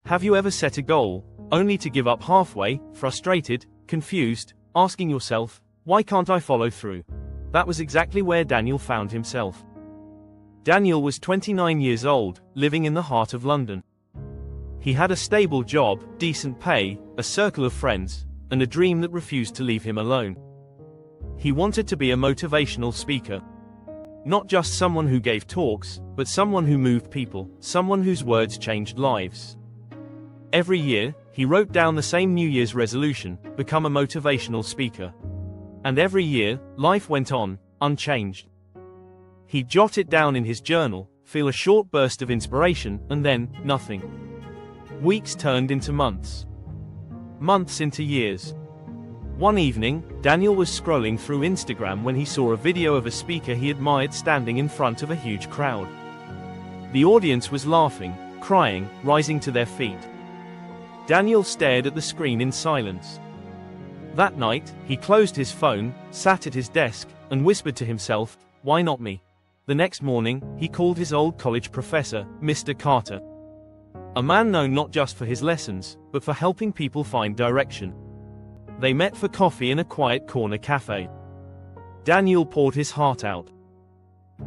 Have you ever set a goal, only to give up halfway, frustrated, confused, asking yourself, why can't I follow through? That was exactly where Daniel found himself. Daniel was 29 years old, living in the heart of London. He had a stable job, decent pay, a circle of friends, and a dream that refused to leave him alone. He wanted to be a motivational speaker. Not just someone who gave talks, but someone who moved people, someone whose words changed lives. Every year, he wrote down the same New Year's resolution, become a motivational speaker. And every year, life went on, unchanged. He'd jot it down in his journal, feel a short burst of inspiration, and then, nothing. Weeks turned into months. Months into years. One evening, Daniel was scrolling through Instagram when he saw a video of a speaker he admired standing in front of a huge crowd. The audience was laughing, crying, rising to their feet. Daniel stared at the screen in silence. That night, he closed his phone, sat at his desk, and whispered to himself, "Why not me?" The next morning, he called his old college professor, Mr. Carter. A man known not just for his lessons, but for helping people find direction. They met for coffee in a quiet corner cafe. Daniel poured his heart out.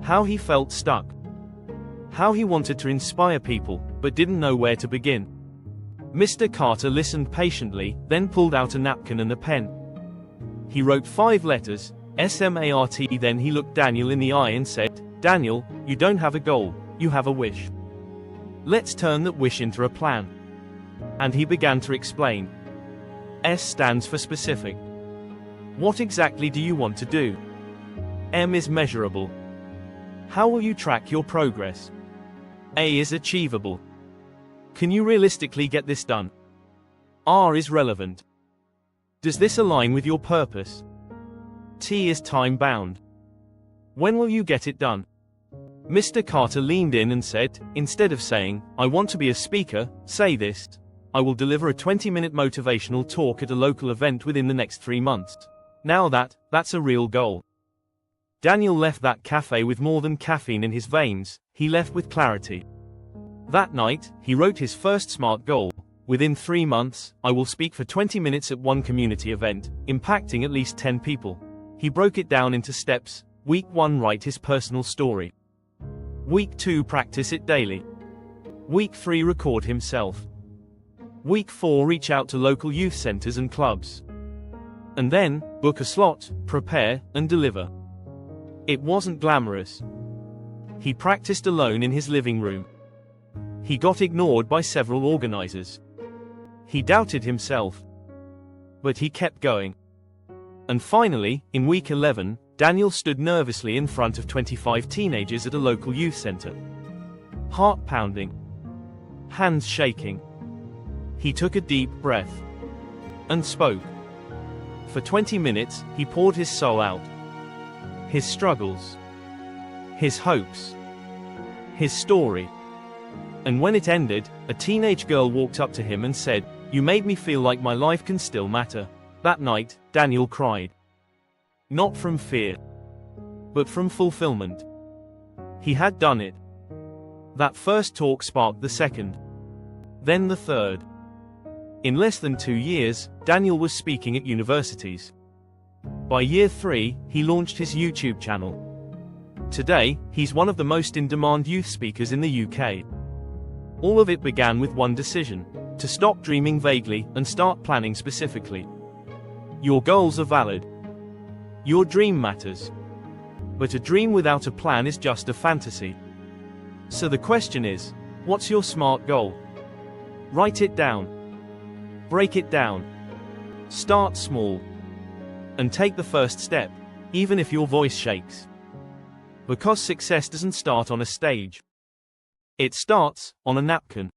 How he felt stuck. How he wanted to inspire people, but didn't know where to begin. Mr. Carter listened patiently, then pulled out a napkin and a pen. He wrote 5 letters, SMART. Then he looked Daniel in the eye and said, "Daniel, you don't have a goal, you have a wish. Let's turn that wish into a plan." And he began to explain. S stands for specific. What exactly do you want to do? M is measurable. How will you track your progress? A is achievable. Can you realistically get this done? R is relevant. Does this align with your purpose? T is time-bound. When will you get it done? Mr. Carter leaned in and said, instead of saying, "I want to be a speaker," say this: "I will deliver a 20-minute motivational talk at a local event within the next 3 months. Now that's a real goal." Daniel left that cafe with more than caffeine in his veins, he left with clarity. That night, he wrote his first SMART goal. Within 3 months, I will speak for 20 minutes at one community event, impacting at least 10 people. He broke it down into steps. Week 1, write his personal story. Week 2, practice it daily. Week 3, record himself. Week 4, reach out to local youth centers and clubs. And then, book a slot, prepare, and deliver. It wasn't glamorous. He practiced alone in his living room. He got ignored by several organizers. He doubted himself. But he kept going. And finally, in week 11, Daniel stood nervously in front of 25 teenagers at a local youth center. Heart pounding. Hands shaking. He took a deep breath. And spoke. For 20 minutes, he poured his soul out. His struggles. His hopes. His story. And when it ended, a teenage girl walked up to him and said, "You made me feel like my life can still matter." That night, Daniel cried. Not from fear, but from fulfillment. He had done it. That first talk sparked the second. Then the third. In less than 2 years, Daniel was speaking at universities. By year 3, he launched his YouTube channel. Today, he's one of the most in-demand youth speakers in the UK. All of it began with one decision: to stop dreaming vaguely and start planning specifically. Your goals are valid. Your dream matters. But a dream without a plan is just a fantasy. So the question is, what's your SMART goal? Write it down. Break it down. Start small. And take the first step, even if your voice shakes. Because success doesn't start on a stage. It starts on a napkin.